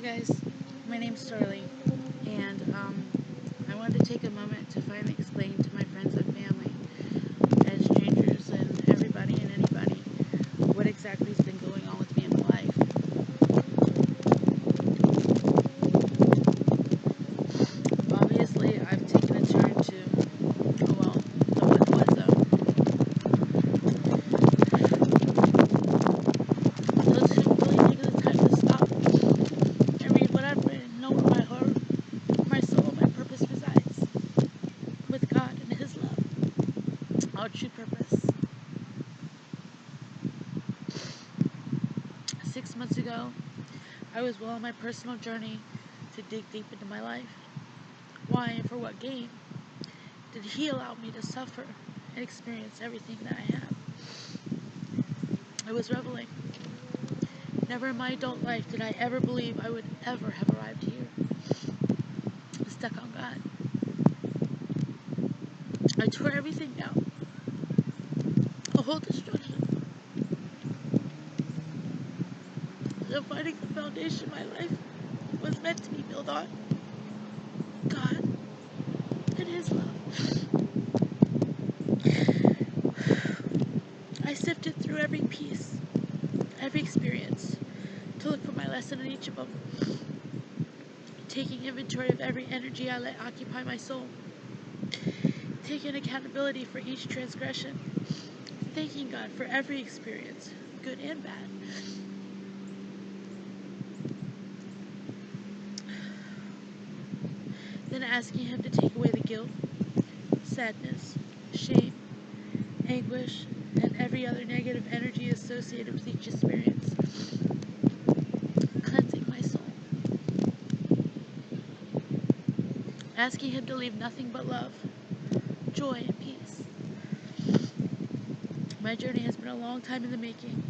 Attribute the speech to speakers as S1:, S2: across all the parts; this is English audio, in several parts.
S1: guys, my name's Starly, and I wanted to take a moment to finally explain to my friends and family, and strangers and everybody and anybody, what exactly has been going on with me in my life. Obviously, I've taken a turn to, the what zone. Those who really take the time to stop and read what I've written know where my heart, my soul, my purpose resides, with God and His love, our true purpose. 6 months ago, I was well on my personal journey to dig deep into my life. Why and for what gain did He allow me to suffer and experience everything that I have? I was reveling. Never in my adult life did I ever believe I would ever have arrived here, stuck on God. I tore everything down, a whole destruction, and finding the foundation my life was meant to be built on, God and His love. I sifted through every piece, every experience, to look for my lesson in each of them, taking inventory of every energy I let occupy my soul, taking accountability for each transgression, thanking God for every experience, good and bad. Then asking Him to take away the guilt, sadness, shame, anguish, and every other negative energy associated with each experience, cleansing my soul. Asking Him to leave nothing but love, joy, and peace. My journey has been a long time in the making,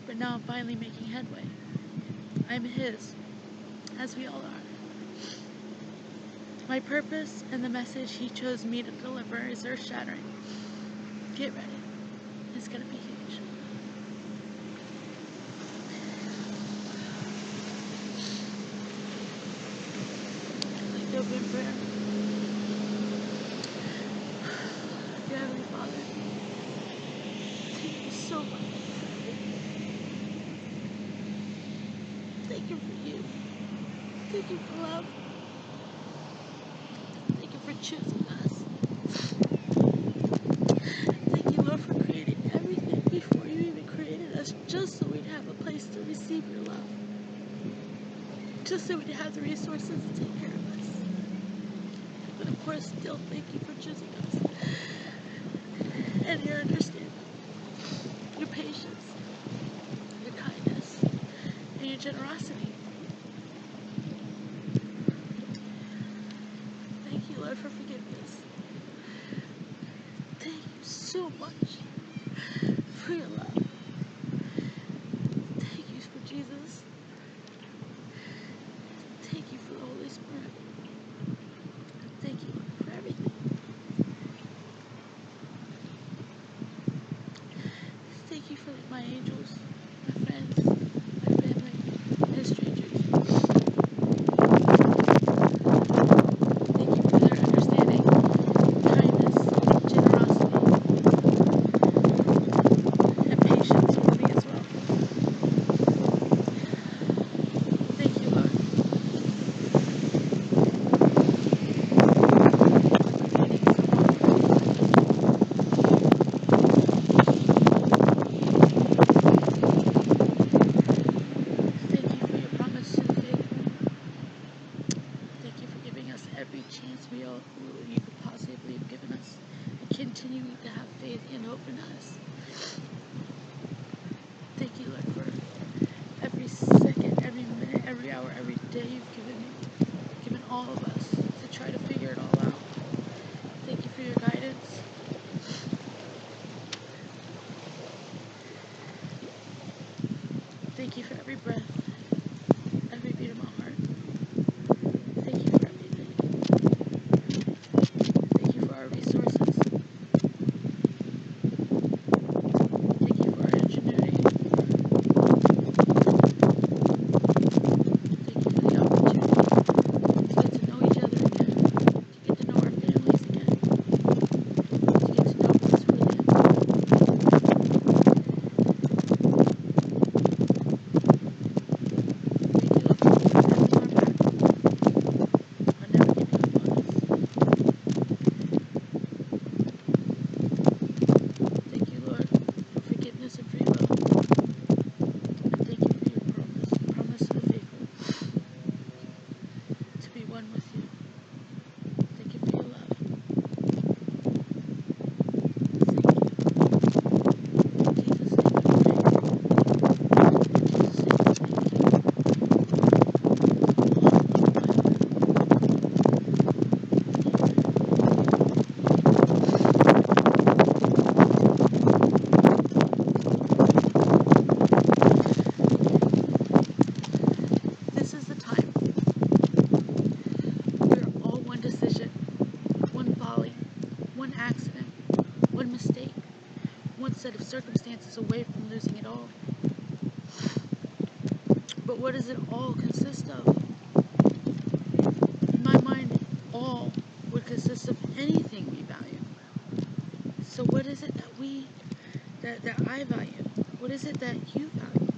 S1: but now I'm finally making headway. I'm His, as we all are. My purpose and the message He chose me to deliver is earth-shattering. Get ready. It's going to be huge. Like the open prayer. Dear Heavenly Father, thank you so much. Thank you for you. Thank you for love. Thank you for choosing us. Thank you, Lord, for creating everything before you even created us, just so we'd have a place to receive your love. Just so we'd have the resources to take care of us. But of course, still thank you for choosing us. And your understanding, your patience, your kindness, and your generosity. Thank you, Lord, for forgiveness. Thank you so much for your love. Thank you for Jesus. Thank you for the Holy Spirit. Thank you, Lord, for everything. Thank you for my angels, my friends, my family, and strangers. Thank you for their understanding, kindness, generosity, and patience with me as well. Thank you, Lord. Thank you for your promise to the faithful. Thank you for giving us every chance you could possibly have given us, and continuing to have faith and hope in us. Thank you, Lord, for every second, every minute, every hour, every day you've given all of us to try to figure it all out. Thank you for your guidance. Thank you for every breath, every beat of my heart. Thank you for everything. Thank you for our resources. Thank you for our ingenuity. Thank you for what does it all consist of? In my mind, all would consist of anything we value. So what is it that that I value? What is it that you value?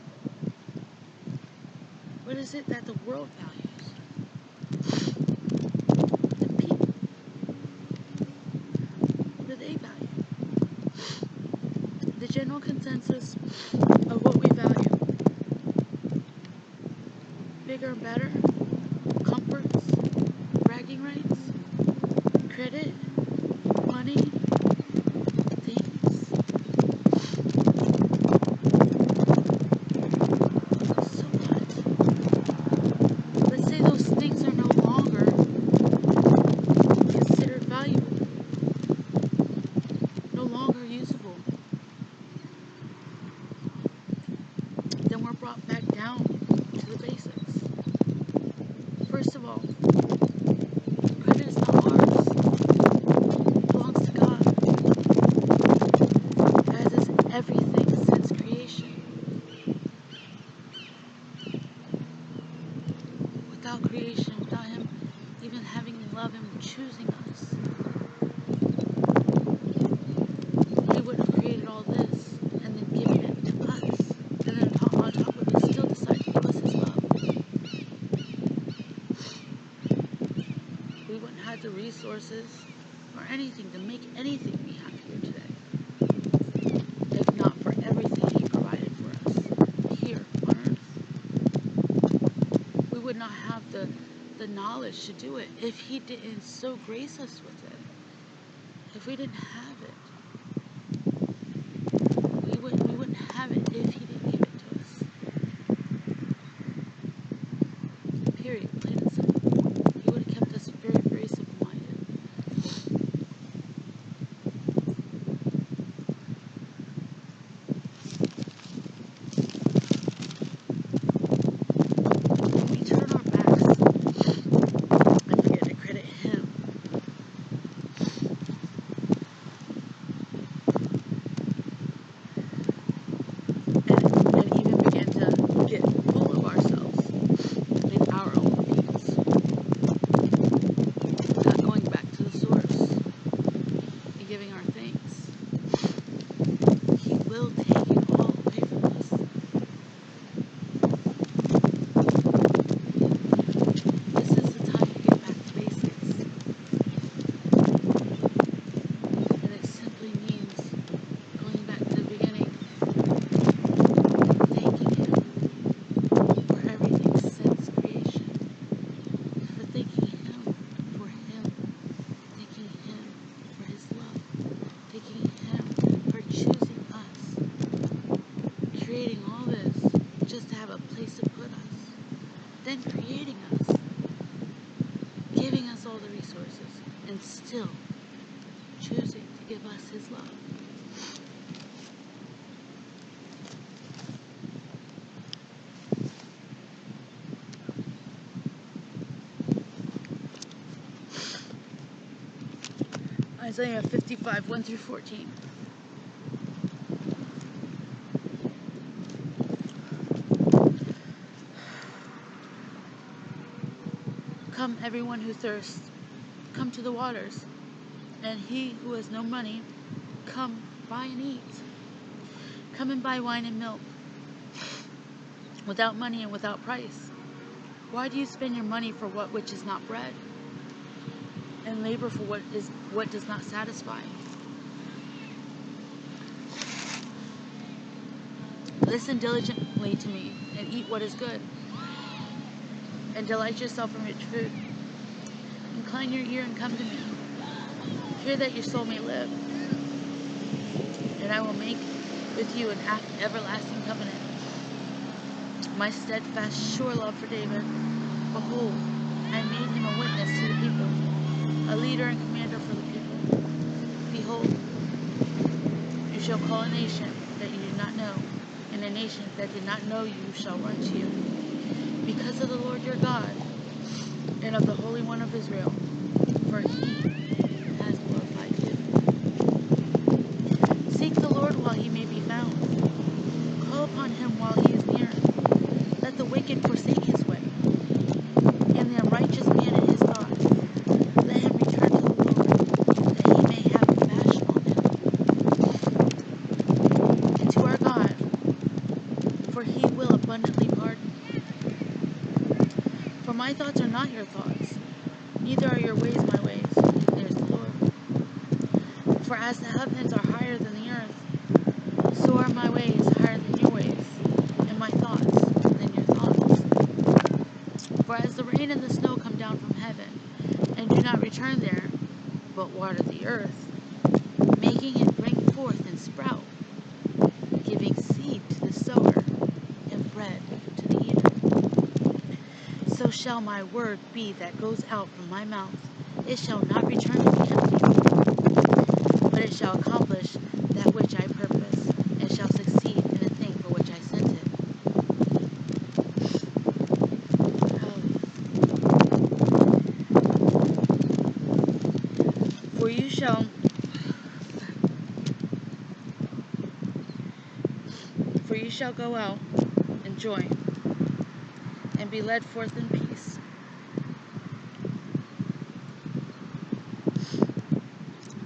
S1: What is it that the world values? The people. What do they value? The general consensus of what we value. Bigger and better, comforts, bragging rights, credit, money, things. So what? Let's say those things are no longer considered valuable, no longer usable. Then we're brought back down to the basics. First of all, credit is not ours. It belongs to God. As is everything since creation. Without creation, without Him even having love and choosing us, He would have created all this and then given it to us. And then on top of it, still decided to give us His love. We wouldn't have the resources or anything to make anything we have here today, if not for everything He provided for us here on earth. We would not have the knowledge to do it if He didn't so grace us with it. If we didn't have it, we wouldn't have it if He didn't give it to us. Period. Plain and simple. He would have kept us very, very simple-minded. When we turn our backs and forget to credit Him, and even begin to get full of ourselves in our own needs, not going back to the source and giving our thanks, He will take it all away from us. This is the time to get back to basics. And it simply means going back to the beginning, thanking Him for everything since creation, for thanking Him for Him, thanking Him for His love, thanking Him for choosing us, creating all this just to have a place to put us, then creating us, giving us all the resources, and still choosing to give us His love. Isaiah 55, 1 through 14. Come, everyone who thirsts, come to the waters, and he who has no money, come, buy and eat. Come and buy wine and milk, without money and without price. Why do you spend your money for what which is not bread, and labor for what does not satisfy? Listen diligently to me, and eat what is good, and delight yourself in rich food. Incline your ear and come to me. Hear that your soul may live, and I will make with you an everlasting covenant. My steadfast, sure love for David. Behold, I made him a witness to the people, a leader and commander for the people. Behold, you shall call a nation that you do not know, and a nation that did not know you shall run to you. Because of the Lord your God, and of the Holy One of Israel, for he has glorified you. Seek the Lord while he may be found. Call upon him while he is near. Let the the wicked forsake his way, and the unrighteous man in his thoughts, let him return to the Lord, that he may have compassion on him, and to our God, for he will abundantly pardon. For my thoughts are not your thoughts, neither are your ways my ways, declares the Lord. For as the heavens are higher than the earth, so are my ways higher than your ways, and my thoughts than your thoughts. For as the rain and the snow come down from heaven, and do not return there, but water the earth, making it bring forth and sprout, giving seed to the sower and bread to the eater, so shall my word be that goes out from my mouth. It shall not return to me empty, but it shall accomplish that which I purpose, and shall succeed in the thing for which I sent it. For you shall go out in joy, and be led forth in peace.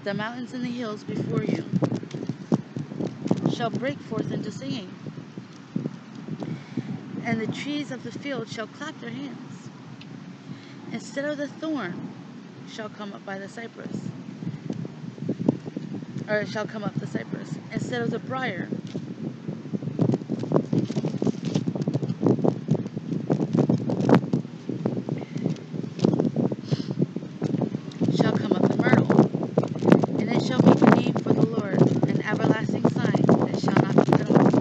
S1: The mountains and the hills before you shall break forth into singing, and the trees of the field shall clap their hands. Instead of the thorn shall come up the cypress. Instead of the briar shall come up the myrtle, and it shall make a name for the Lord, an everlasting sign that shall not be cut off.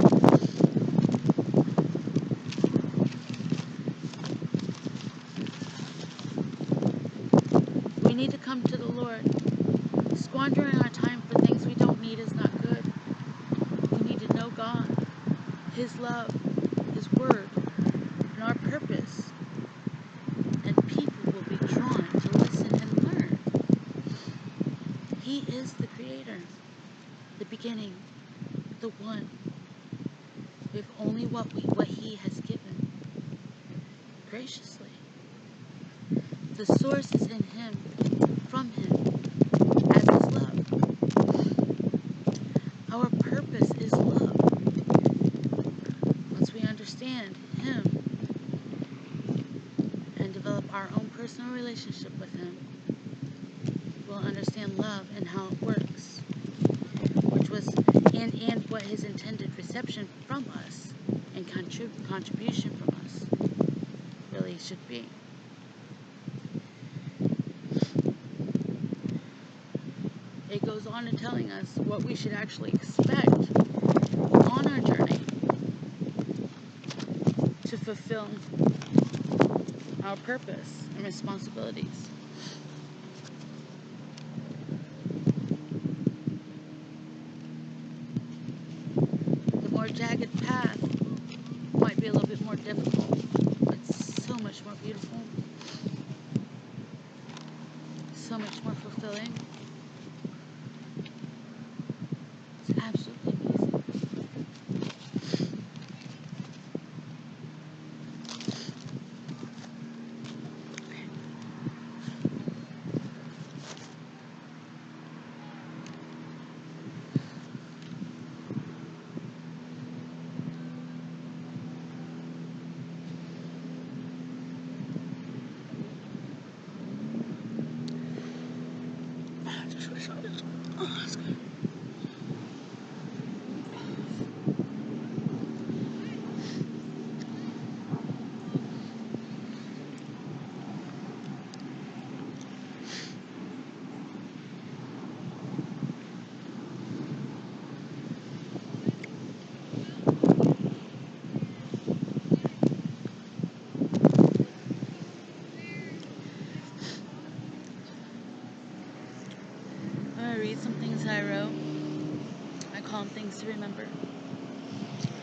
S1: We need to come to the Lord. Squandering our time for things we don't need is not good. We need to know God, His love, His word, and our purpose. And people will be drawn to listen and learn. He is the Creator, the beginning, the one, with only what He has given graciously. The source is in Him, from Him, as His love. Our purpose is love. Once we understand Him and develop our own personal relationship with Him, we'll understand love and how it works, which was and what His intended reception from us and contribution from us really should be. It goes on to telling us what we should actually expect on our journey to fulfill our purpose and responsibilities. The more jagged path might be a little bit more difficult, but so much more beautiful, so much more fulfilling. It's absolutely amazing. Just wish I was. Oh, that's good. I'm going to read some things I wrote. I call them things to remember.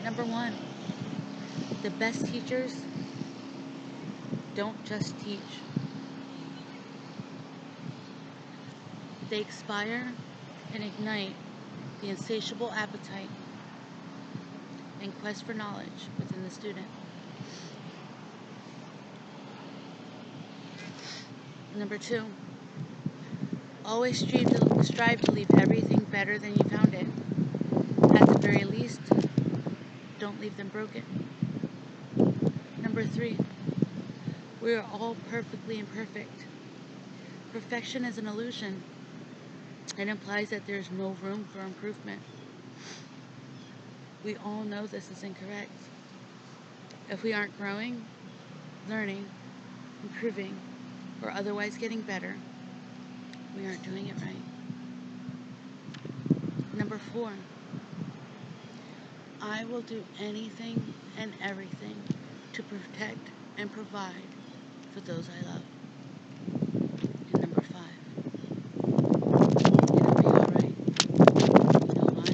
S1: Number 1, the best teachers don't just teach. They inspire and ignite the insatiable appetite and quest for knowledge within the student. Number 2, always strive to leave everything better than you found it. At the very least, don't leave them broken. Number 3, we are all perfectly imperfect. Perfection is an illusion. It implies that there's no room for improvement. We all know this is incorrect. If we aren't growing, learning, improving, or otherwise getting better, we aren't doing it right. Number 4, I will do anything and everything to protect and provide for those I love. And number 5, it'll be alright. You know why?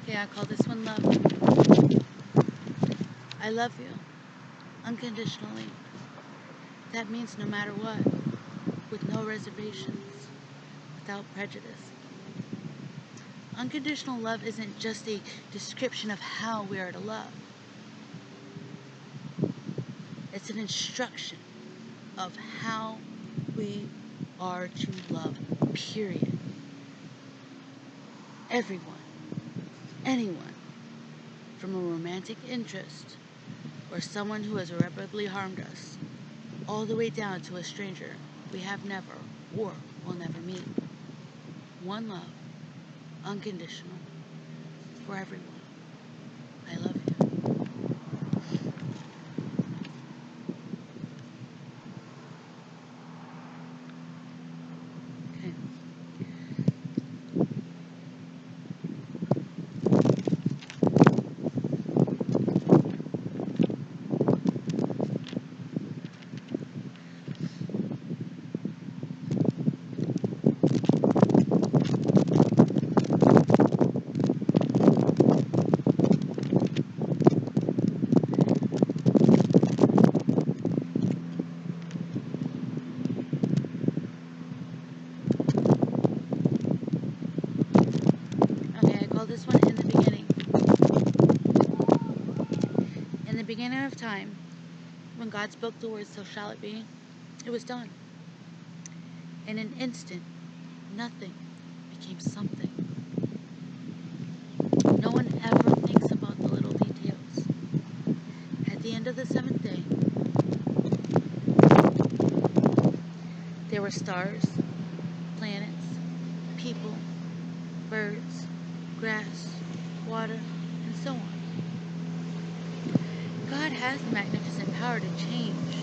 S1: Okay, I call this one love. I love you unconditionally. That means no matter what, with no reservations, without prejudice. Unconditional love isn't just a description of how we are to love. It's an instruction of how we are to love, period. Everyone, anyone, from a romantic interest or someone who has irreparably harmed us, all the way down to a stranger we have never or will never meet. One love, unconditional, for everyone. I love you. Okay. This one in the beginning. In the beginning of time, when God spoke the words, so shall it be, it was done. In an instant, nothing became something. No one ever thinks about the little details. At the end of the 7th day, there were stars, planets, people, birds, grass, water, and so on. God has the magnificent power to change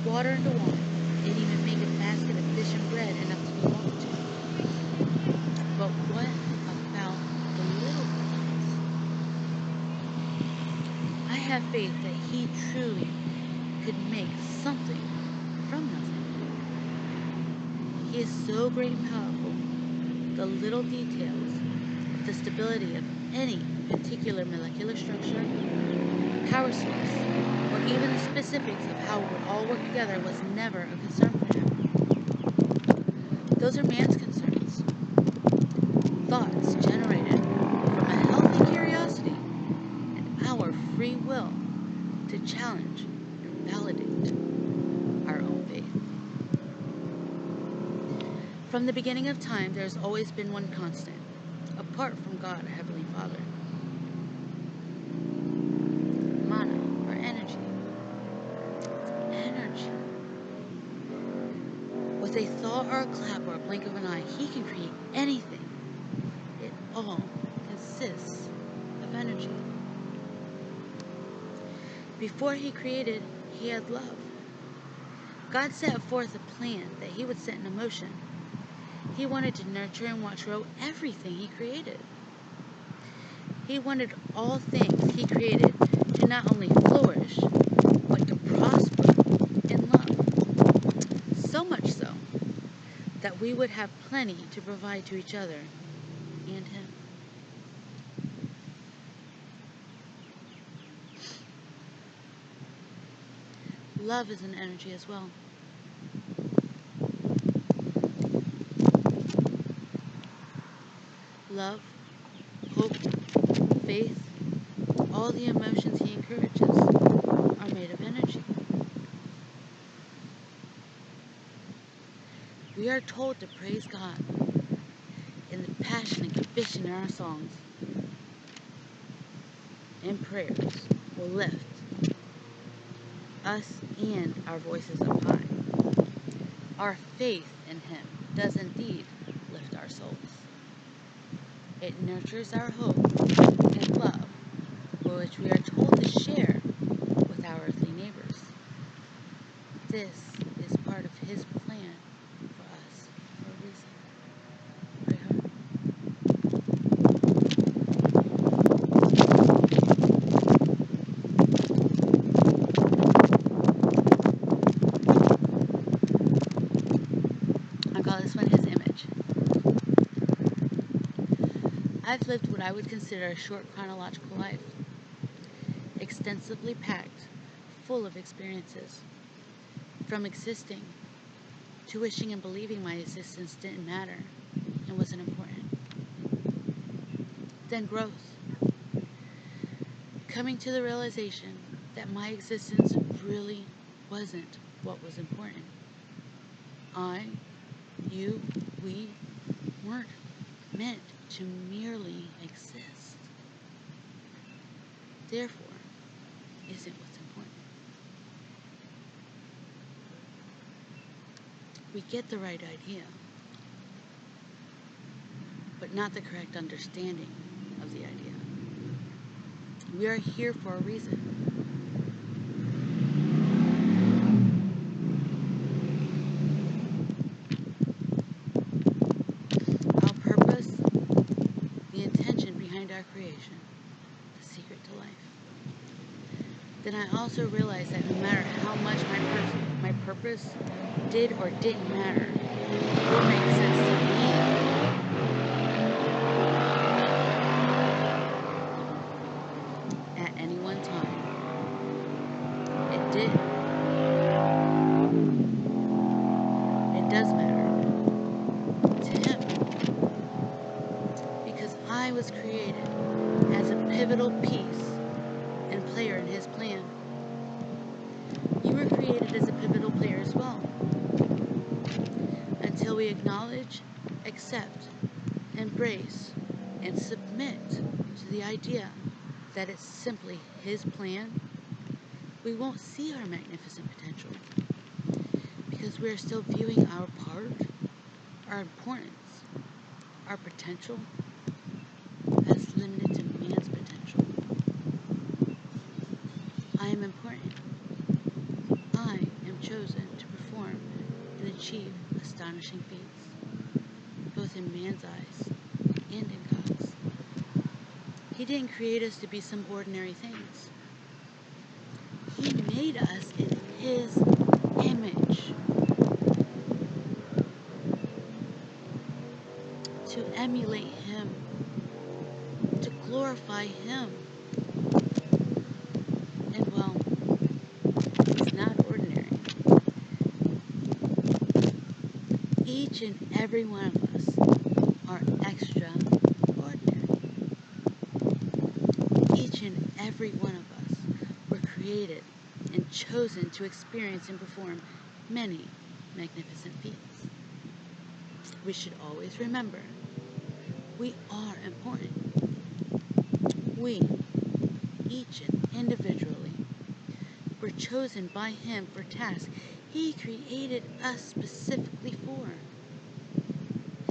S1: water into wine and even make a basket of fish and bread enough to feed a multitude. But what about the little things? I have faith that He truly could make something from nothing. He is so great and powerful, the little details, the stability of any particular molecular structure, power source, or even the specifics of how it would all work together was never a concern for Him. Those are man's concerns. Thoughts generated from a healthy curiosity and our free will to challenge and validate our own faith. From the beginning of time, there has always been one constant, apart from God, our Heavenly Father. Mana, or energy. It's energy. With a thought or a clap or a blink of an eye, He can create anything. It all consists of energy. Before He created, He had love. God set forth a plan that He would set into motion. He wanted to nurture and watch grow everything He created. He wanted all things He created to not only flourish, but to prosper in love. So much so that we would have plenty to provide to each other and Him. Love is an energy as well. Love, hope, faith, all the emotions He encourages are made of energy. We are told to praise God in the passion and conviction in our songs and prayers will lift us and our voices up high. Our faith in Him does indeed lift our souls. It nurtures our hope and love, for which we are told to share with our earthly neighbors. This is part of His plan for us for a reason. Pray hard. I call this one His image. I've lived what I would consider a short chronological life, extensively packed, full of experiences, from existing to wishing and believing my existence didn't matter and wasn't important. Then growth, coming to the realization that my existence really wasn't what was important. I, you, we weren't meant to merely exist. Therefore, isn't what's important. We get the right idea, but not the correct understanding of the idea. We are here for a reason. Our purpose, the intention behind our creation, the secret to life. Then I also realized that no matter how much my purpose did or didn't matter or make sense to me, at any one time, it did. It does matter to Him, because I was created as a pivotal piece and player in His plan. You were created as a pivotal player as well. Until we acknowledge, accept, embrace, and submit to the idea that it's simply His plan, we won't see our magnificent potential, because we are still viewing our part, our importance, our potential as limited to man's potential. I am important. I am chosen to perform and achieve astonishing feats, both in man's eyes and in God's. He didn't create us to be some ordinary things. He made us in His image, to emulate Him, to glorify Him. And well, it's not ordinary. Each and every one of us are extraordinary. Each and every one of us were created and chosen to experience and perform many magnificent feats. We should always remember, we are important. We, each and individually, were chosen by Him for tasks He created us specifically for.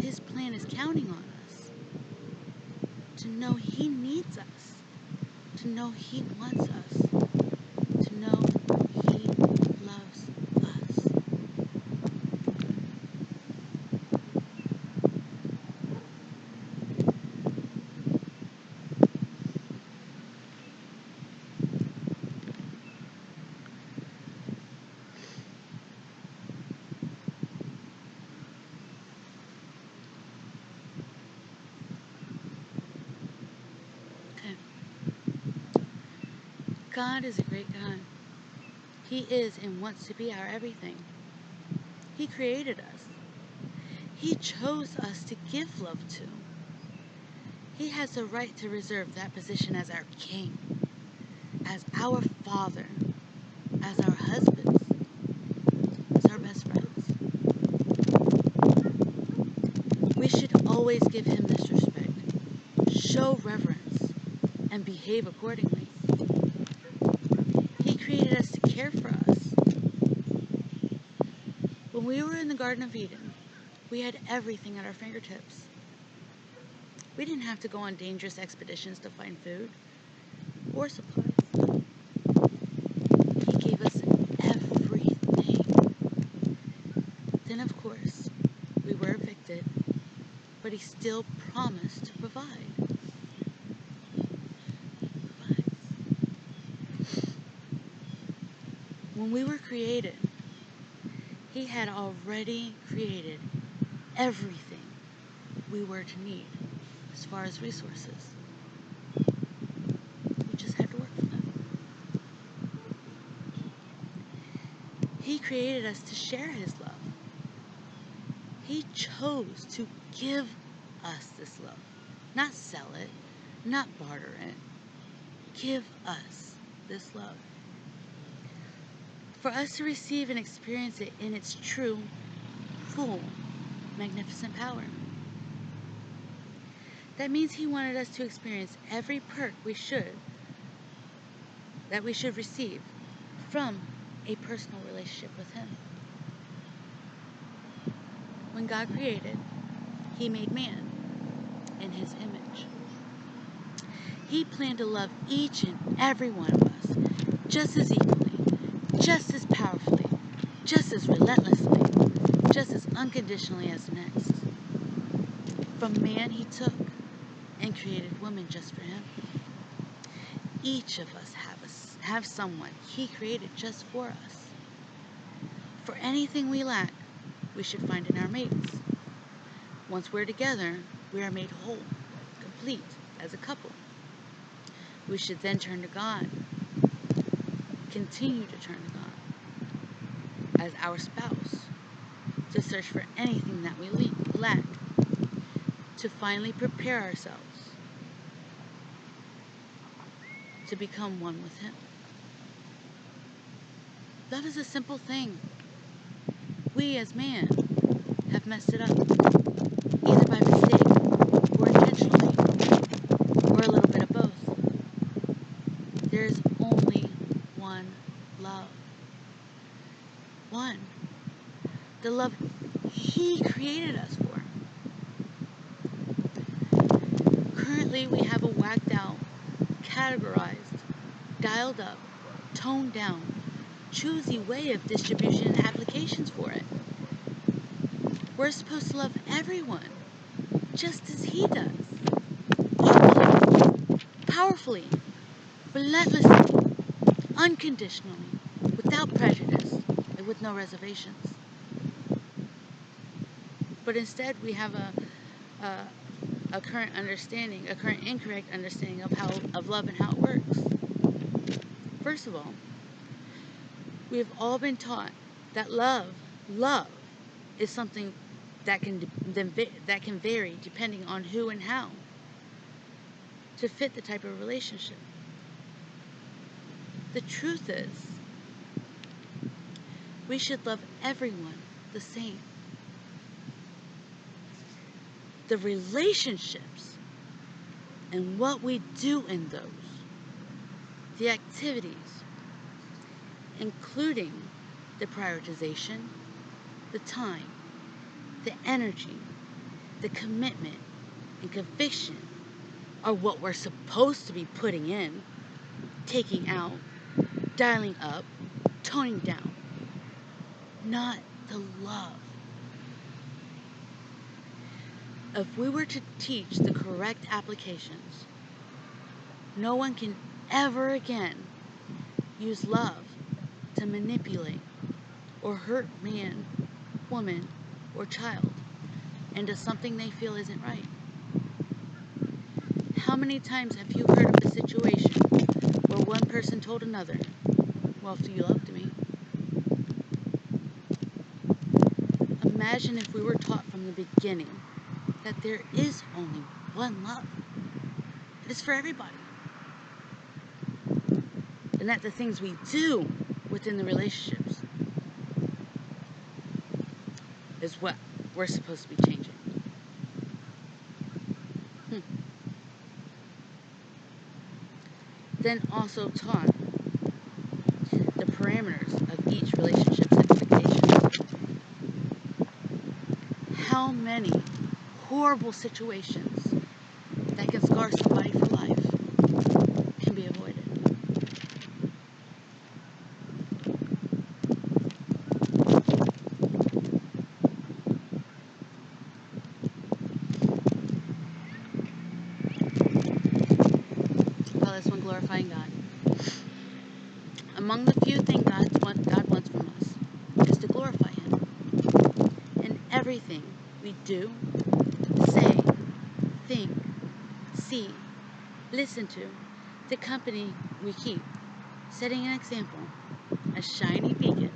S1: His plan is counting on us to know He needs us, to know He wants us, to know He loves us. God is a great God. He is and wants to be our everything. He created us. He chose us to give love to. He has the right to reserve that position as our king, as our father, as our husbands, as our best friends. We should always give him this respect, show reverence, and behave accordingly. He created us to care for us. When we were in the Garden of Eden, we had everything at our fingertips. We didn't have to go on dangerous expeditions to find food or supplies. He gave us everything. Then, of course, we were evicted, but he still promised to provide. When we were created, he had already created everything we were to need as far as resources. We just had to work for them. He created us to share his love. He chose to give us this love, not sell it, not barter it. Give us this love. For us to receive and experience it in its true, full, magnificent power. That means he wanted us to experience every perk that we should receive from a personal relationship with him. When God created, he made man in his image. He planned to love each and every one of us just as equally, just as powerfully, just as relentlessly, just as unconditionally as the next. From man he took and created woman just for him. Each of us have someone he created just for us. For anything we lack, we should find in our mates. Once we're together, we are made whole, complete, as a couple. We should then turn to God, continue to turn to God as our spouse, to search for anything that we lack, to finally prepare ourselves to become one with him. Love is a simple thing. We as man have messed it up, either by mistake or intentionally, or a little bit of both. There is only one love. One. The love he created us for. Currently, we have a whacked out, categorized, dialed up, toned down, choosy way of distribution and applications for it. We're supposed to love everyone, just as he does. Equally, powerfully, relentlessly, unconditionally, without prejudice, and with no reservations. But instead, we have a current incorrect understanding of love and how it works. First of all, we have all been taught that love is something that can vary depending on who and how to fit the type of relationship. The truth is, we should love everyone the same. The relationships and what we do in those, the activities, including the prioritization, the time, the energy, the commitment, and conviction are what we're supposed to be putting in, taking out, dialing up, toning down, not the love. If we were to teach the correct applications, no one can ever again use love to manipulate or hurt man, woman, or child into something they feel isn't right. How many times have you heard of a situation But one person told another, well, if you loved me. Imagine if we were taught from the beginning that there is only one love. It is for everybody. And that the things we do within the relationships is what we're supposed to be changing. Then also taught the parameters of each relationship's expectations. How many horrible situations that can scar somebody for life can be avoided. Call this one glorifying God. Among the few things God wants from us is to glorify Him. In everything we do, say, think, see, listen to, the company we keep, setting an example, a shiny beacon,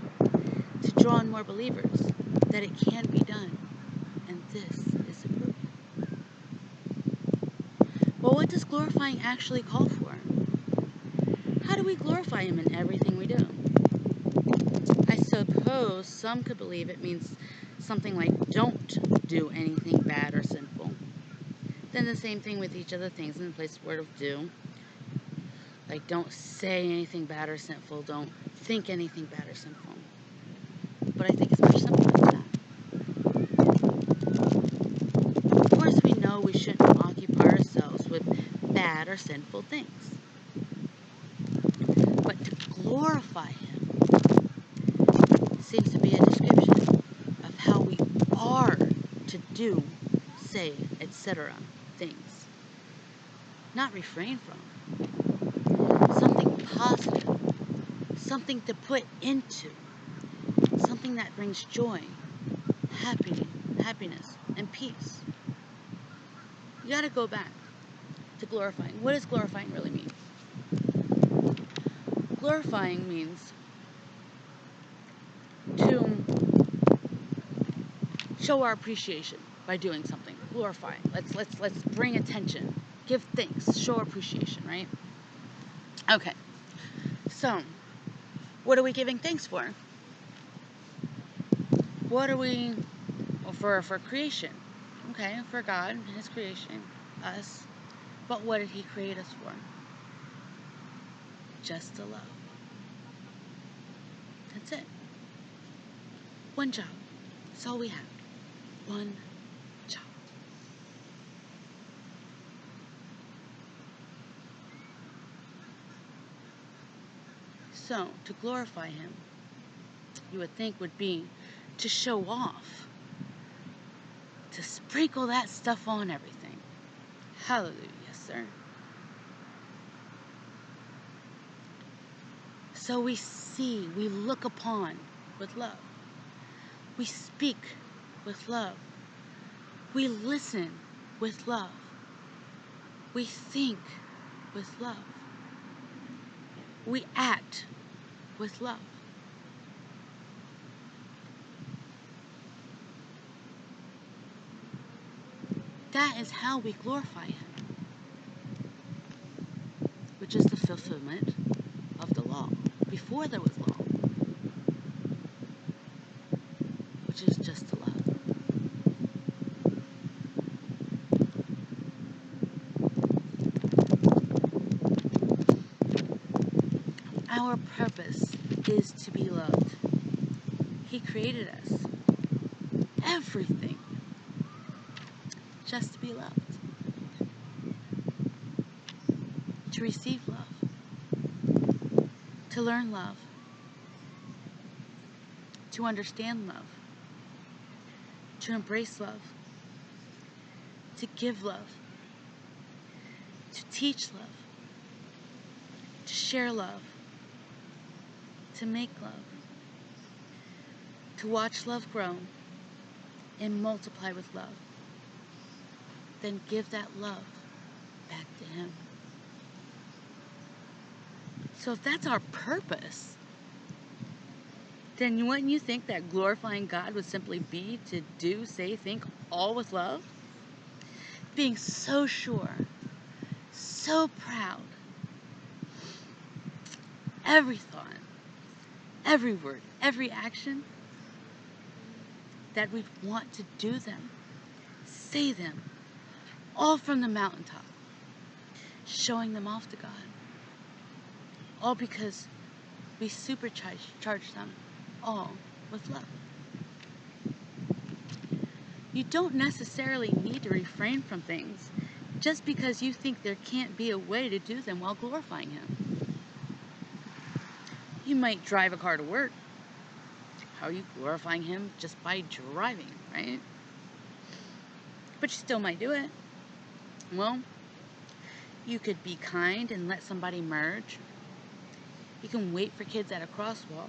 S1: to draw on more believers that it can be done, and this is the proof. Well, what does glorifying actually call for? How do we glorify Him in everything we do? I suppose some could believe it means something like don't do anything bad or sinful. Then the same thing with each of the things in the place of word of do. Like don't say anything bad or sinful, don't think anything bad or sinful. But I think it's much simpler than that. Of course we know we shouldn't occupy ourselves with bad or sinful things. But to glorify Him seems to be a description of how we are to do, say, etc. things. Not refrain from. Something positive. Something to put into. Something that brings joy, happiness, and peace. You gotta go back to glorifying. What does glorifying really mean? Glorifying means to show our appreciation by doing something. Glorify. Let's bring attention. Give thanks. Show appreciation, right? Okay. So, what are we giving thanks for? What are we for creation? Okay, for God and His creation, us. But what did He create us for? Just to love. That's it. One job. That's all we have. One job. So, to glorify Him, you would think would be to show off, to sprinkle that stuff on everything. Hallelujah, yes, sir. So we see, we look upon with love. We speak with love. We listen with love. We think with love. We act with love. That is how we glorify Him, which is the fulfillment of the law, before there was law, which is just to love. Our purpose is to be loved. He created us, everything, just to be loved, to receive love, to learn love, to understand love, to embrace love, to give love, to teach love, to share love, to make love, to watch love grow and multiply with love, then give that love back to Him. So if that's our purpose, then wouldn't you think that glorifying God would simply be to do, say, think, all with love? Being so sure, so proud, every thought, every word, every action, that we'd want to do them, say them, all from the mountaintop, showing them off to God. All because we supercharge them all with love. You don't necessarily need to refrain from things just because you think there can't be a way to do them while glorifying Him. You might drive a car to work. How are you glorifying Him? Just by driving, right? But you still might do it. Well, you could be kind and let somebody merge. You can wait for kids at a crosswalk.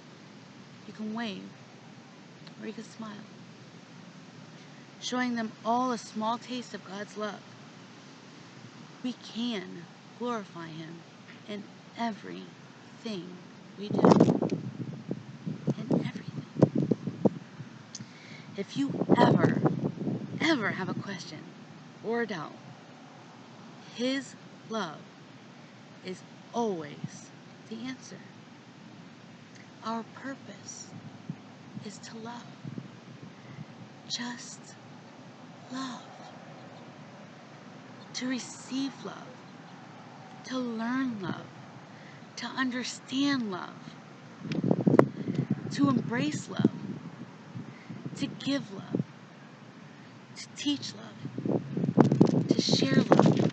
S1: You can wave, or you can smile, showing them all a small taste of God's love. We can glorify Him in everything we do. In everything. If you ever have a question or a doubt, His love is always the answer. Our purpose is to love. Just love. To receive love. To learn love. To understand love. To embrace love. To give love. To teach love. To share love.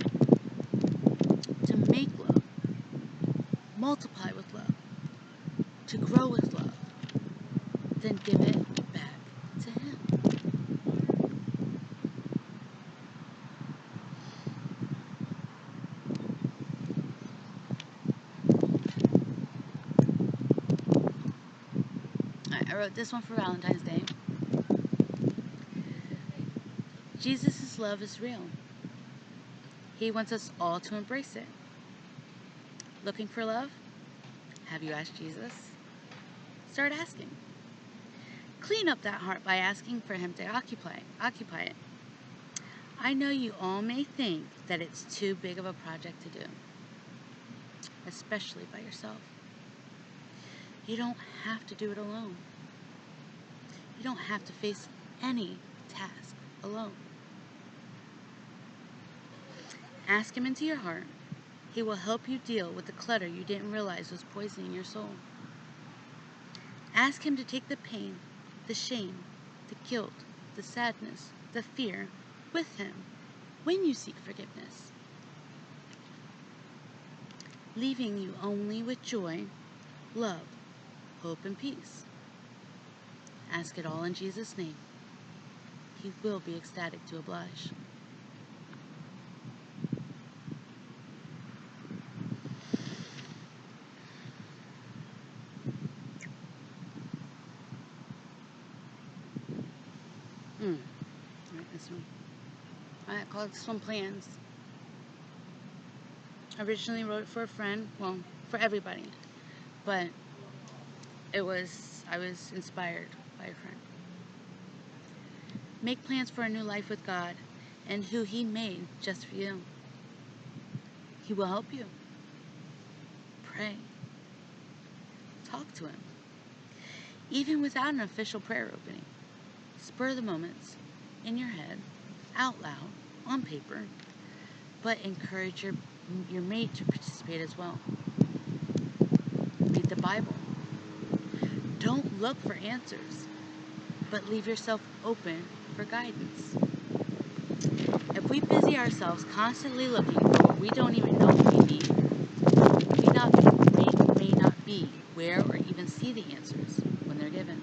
S1: To make love. Multiply with love. To grow with love. Then give it back to Him. I wrote this one for Valentine's Day. Jesus' love is real. He wants us all to embrace it. Looking for love? Have you asked Jesus? Start asking. Clean up that heart by asking for Him to occupy it. I know you all may think that it's too big of a project to do, especially by yourself. You don't have to do it alone. You don't have to face any task alone. Ask Him into your heart. He will help you deal with the clutter you didn't realize was poisoning your soul. Ask Him to take the pain, the shame, the guilt, the sadness, the fear with Him when you seek forgiveness, leaving you only with joy, love, hope, and peace. Ask it all in Jesus' name. He will be ecstatic to oblige. This one. I call this one Plans. I originally wrote it for a friend, well, for everybody, but I was inspired by a friend. Make plans for a new life with God and who He made just for you. He will help you. Pray. Talk to Him. Even without an official prayer opening. Spur the moments in your head, out loud, on paper, but encourage your mate to participate as well. Read the Bible. Don't look for answers, but leave yourself open for guidance. If we busy ourselves constantly looking for what we don't even know we need, we may not be where or even see the answers when they're given.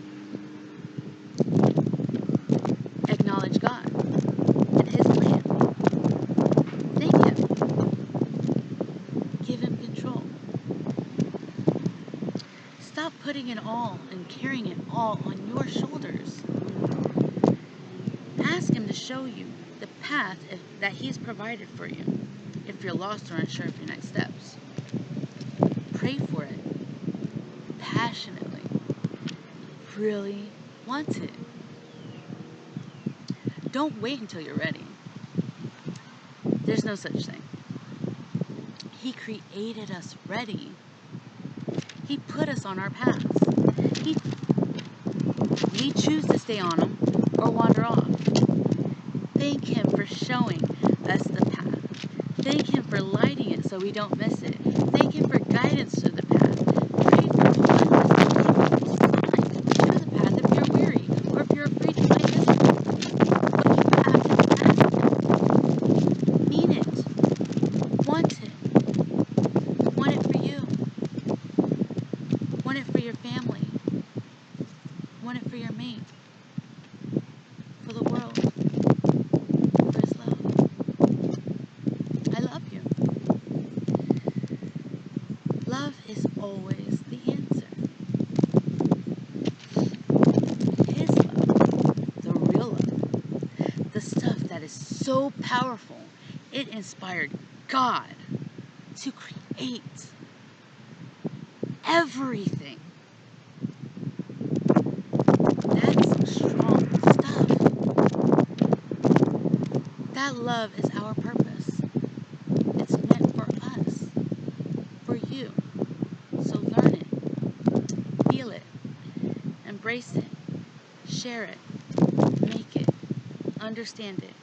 S1: Acknowledge God and His plan. Thank Him. Give Him control. Stop putting it all and carrying it all on your shoulders. Ask Him to show you the path that He's provided for you if you're lost or unsure of your next steps.
S2: pray for it passionately, really want it. Don't wait until you're ready. There's no such thing. He created us ready. He put us on our paths. We choose to stay on them or wander off. Thank Him for showing us the path. Thank Him for lighting it so we don't miss it. Thank Him for guidance through the path. Pray for oneness to take you through the path if you're weary or if you're afraid you might miss it. But you have to ask Him. Mean it. Want it. Want it for you. Want it for your family. Want it for your mate. For the world. For His love. I love you. Love is always the answer. His love, the real love, the stuff that is so powerful, it inspired God to create everything. That's some strong stuff. That love is our purpose. It's meant for us, for you. So learn it, feel it, embrace it, share it, make it, understand it,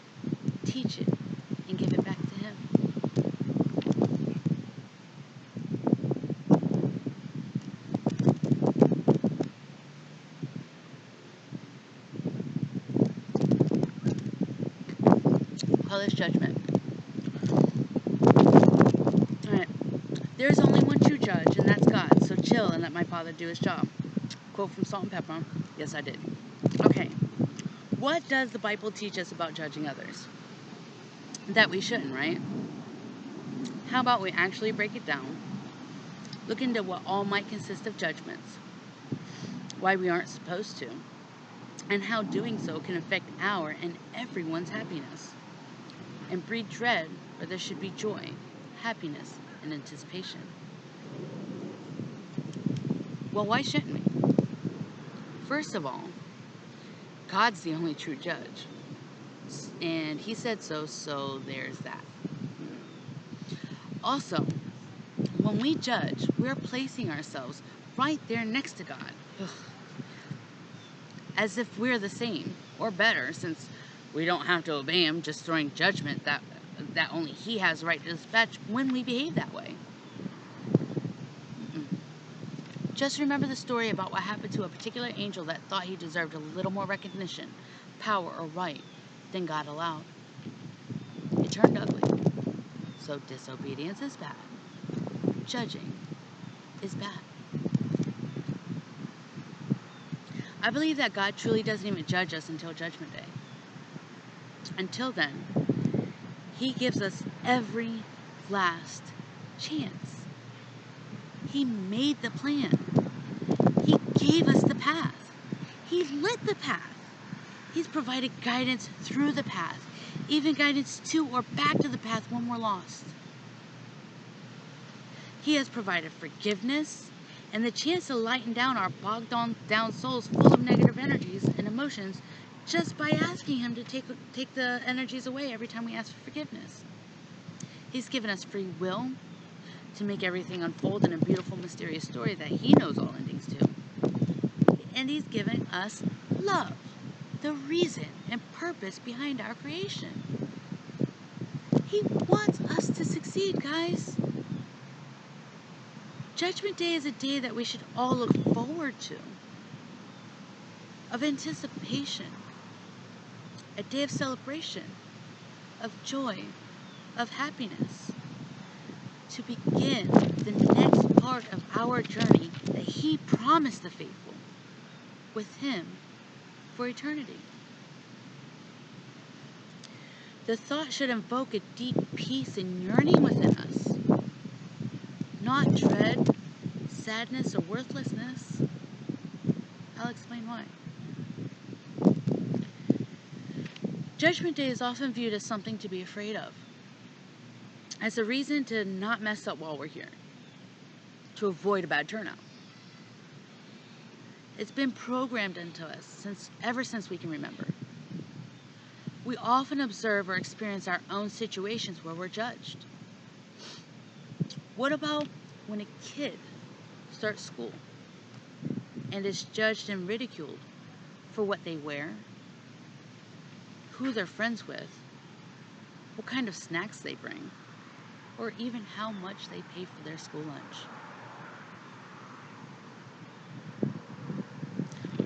S2: teach it, and give it back to Him. Call this judgment. Alright. There is only one true judge, and that's God. So chill and let my Father do His job. Quote from Salt and Pepper. Yes, I did. Okay. What does the Bible teach us about judging others? That we shouldn't, right? How about we actually break it down? Look into what all might consist of judgments, why we aren't supposed to, and how doing so can affect our and everyone's happiness, and breed dread where there should be joy, happiness, and anticipation. Well, why shouldn't we? First of all, God's the only true judge. And He said so, so there's that. Also, when we judge, we're placing ourselves right there next to God. Ugh. As if we're the same, or better, since we don't have to obey Him, just throwing judgment that only He has the right to dispatch when we behave that way. Just remember the story about what happened to a particular angel that thought he deserved a little more recognition, power, or right than God allowed. It turned ugly. So disobedience is bad. Judging is bad. I believe that God truly doesn't even judge us until Judgment Day. Until then, He gives us every last chance. He made the plan. He gave us the path. He lit the path. He's provided guidance through the path, even guidance to or back to the path when we're lost. He has provided forgiveness and the chance to lighten down our bogged down souls full of negative energies and emotions just by asking Him to take the energies away every time we ask for forgiveness. He's given us free will to make everything unfold in a beautiful, mysterious story that He knows all endings to. And He's given us love, the reason and purpose behind our creation. He wants us to succeed, guys. Judgment Day is a day that we should all look forward to, of anticipation, a day of celebration, of joy, of happiness, to begin the next part of our journey that He promised the faithful with Him for eternity. The thought should invoke a deep peace and yearning within us, not dread, sadness, or worthlessness. I'll explain why. Judgment Day is often viewed as something to be afraid of, as a reason to not mess up while we're here, to avoid a bad turnout. It's been programmed into us ever since we can remember. We often observe or experience our own situations where we're judged. What about when a kid starts school and is judged and ridiculed for what they wear, who they're friends with, what kind of snacks they bring, or even how much they pay for their school lunch?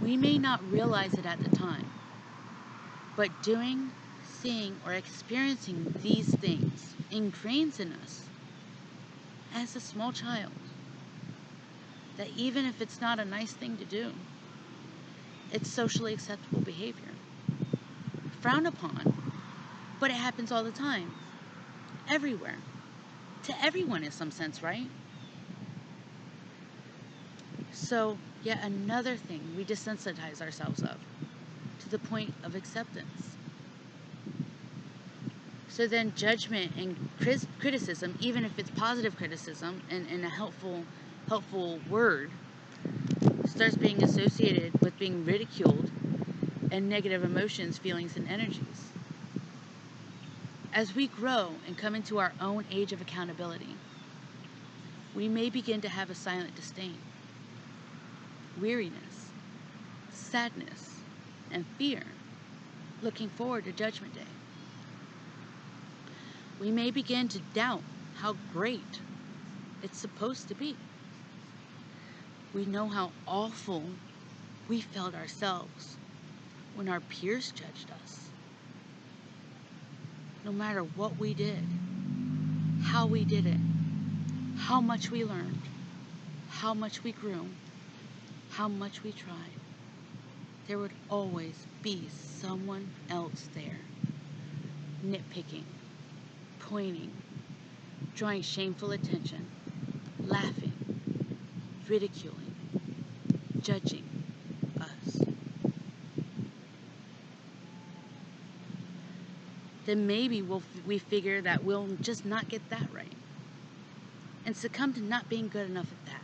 S2: We may not realize it at the time, but doing, seeing, or experiencing these things ingrains in us as a small child that even if it's not a nice thing to do, it's socially acceptable behavior. Frowned upon, but it happens all the time, everywhere, to everyone in some sense, right? So, yet another thing we desensitize ourselves of, to the point of acceptance. So then judgment and criticism, even if it's positive criticism and a helpful word, starts being associated with being ridiculed and negative emotions, feelings, and energies. As we grow and come into our own age of accountability, we may begin to have a silent disdain, weariness, sadness, and fear looking forward to Judgment Day. We may begin to doubt how great it's supposed to be. We know how awful we felt ourselves when our peers judged us. No matter what we did, how we did it, how much we learned, how much we grew, how much we tried, there would always be someone else there, nitpicking, pointing, drawing shameful attention, laughing, ridiculing, judging us. Then maybe we figure that we'll just not get that right and succumb to not being good enough at that.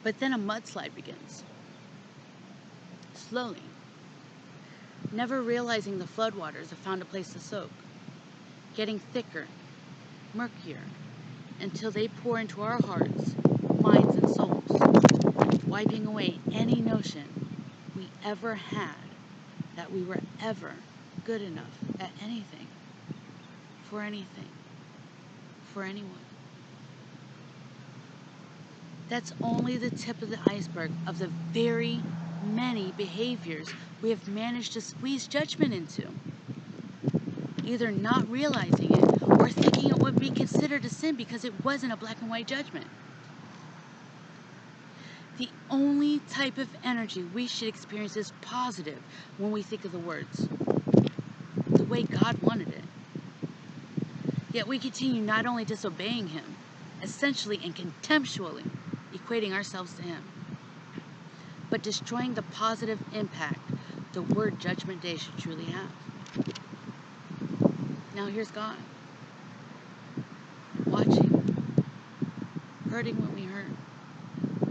S2: But then a mudslide begins. Slowly. Never realizing the floodwaters have found a place to soak. Getting thicker, murkier, until they pour into our hearts, minds, and souls, wiping away any notion we ever had that we were ever good enough at anything, for anyone. That's only the tip of the iceberg of the very many behaviors we have managed to squeeze judgment into. Either not realizing it or thinking it would be considered a sin because it wasn't a black and white judgment. The only type of energy we should experience is positive when we think of the words, the way God wanted it. Yet we continue not only disobeying Him, essentially and contemptuously equating ourselves to Him, but destroying the positive impact the word Judgment Day should truly have. Now here's God, watching, hurting when we hurt,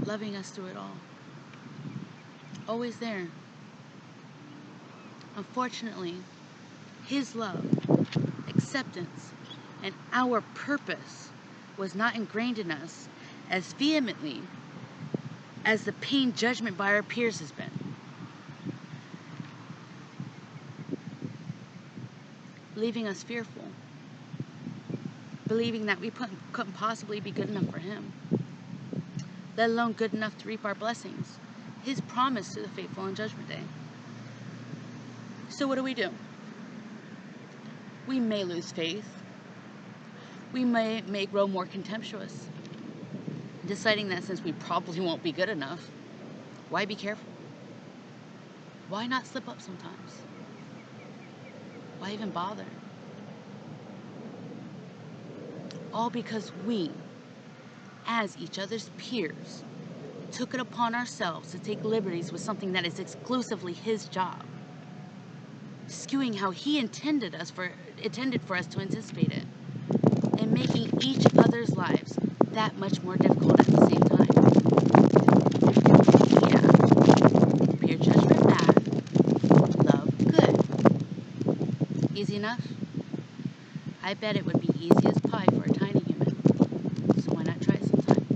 S2: loving us through it all, always there. Unfortunately, His love, acceptance, and our purpose was not ingrained in us as vehemently as the pain judgment by our peers has been. Leaving us fearful, believing that we couldn't possibly be good enough for Him, let alone good enough to reap our blessings, His promise to the faithful on Judgment Day. So what do? We may lose faith. We may grow more contemptuous, deciding that since we probably won't be good enough, why be careful? Why not slip up sometimes? Why even bother? All because we, as each other's peers, took it upon ourselves to take liberties with something that is exclusively His job, skewing how He intended for us to anticipate it, and making each other's lives that much more difficult at the same time. Yeah, pure judgment bad, love good. Easy enough? I bet it would be easy as pie for a tiny human. So why not try it sometime?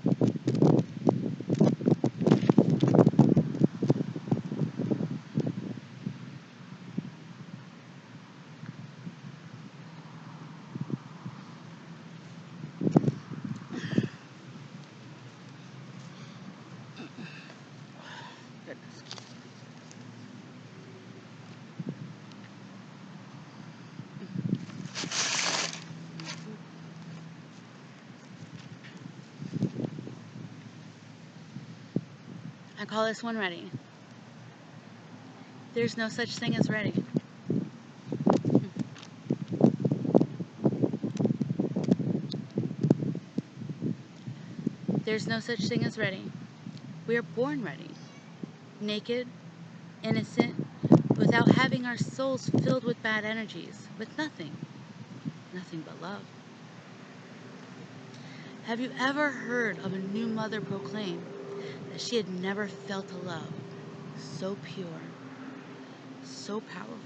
S2: Goodness. I call this one ready. There's no such thing as ready. There's no such thing as ready. We are born ready, naked, innocent, without having our souls filled with bad energies, with nothing but love. Have you ever heard of a new mother proclaim that she had never felt a love so pure, so powerful,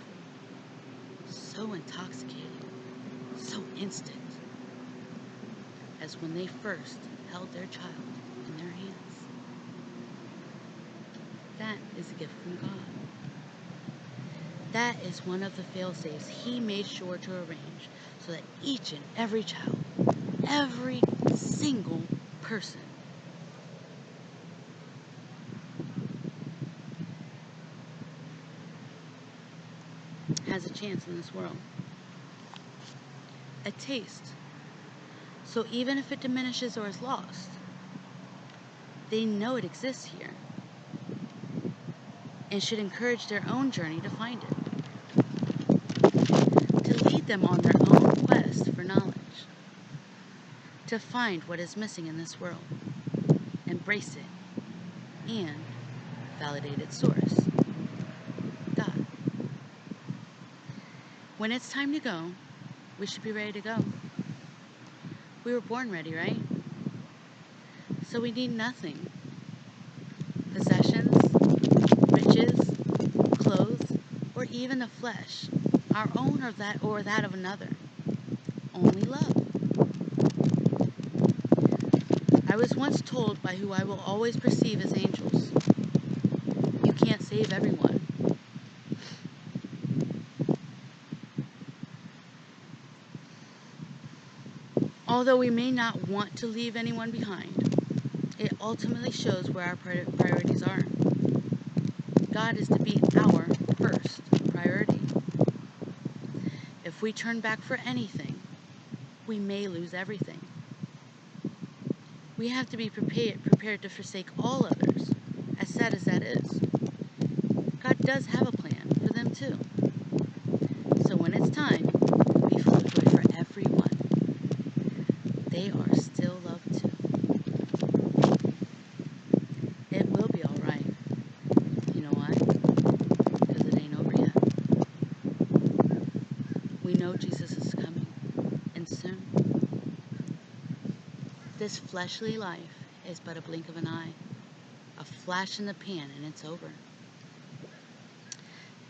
S2: so intoxicating, so instant, as when they first held their child in their hands? That is a gift from God. That is one of the fail-safes He made sure to arrange so that each and every child, every single person, has a chance in this world. A taste. So even if it diminishes or is lost, they know it exists here and should encourage their own journey to find it, to lead them on their own quest for knowledge, to find what is missing in this world, embrace it, and validate its source, God. When it's time to go, we should be ready to go. We were born ready, right? So we need nothing. Possessions, riches, clothes, or even the flesh, our own or that of another. Only love. I was once told by who I will always perceive as angels, you can't save everyone. Although we may not want to leave anyone behind, it ultimately shows where our priorities are. God is to be our first priority. If we turn back for anything, we may lose everything. We have to be prepared to forsake all others, as sad as that is. God does have a plan for them too. So when it's time, be full of joy for everyone. They are still loved too. It will be all right. You know why? Because it ain't over yet. We know Jesus is coming, and soon. This fleshly life is but a blink of an eye, a flash in the pan, and it's over.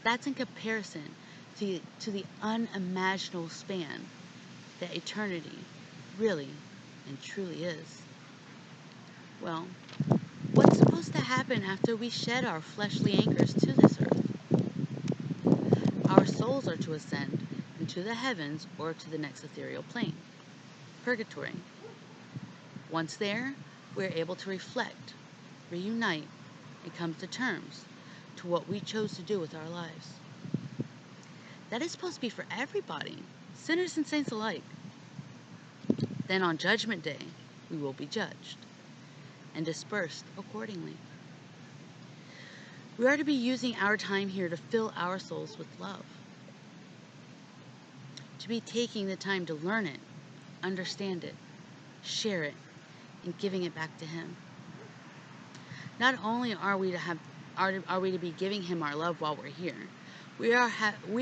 S2: That's in comparison to the unimaginable span that eternity really and truly is. Well, what's supposed to happen after we shed our fleshly anchors to this earth? Our souls are to ascend into the heavens or to the next ethereal plane, purgatory. Once there, we are able to reflect, reunite, and come to terms to what we chose to do with our lives. That is supposed to be for everybody, sinners and saints alike. Then on Judgment Day, we will be judged and dispersed accordingly. We are to be using our time here to fill our souls with love, to be taking the time to learn it, understand it, share it, and giving it back to Him. Not only are we to be giving him our love while we're here, we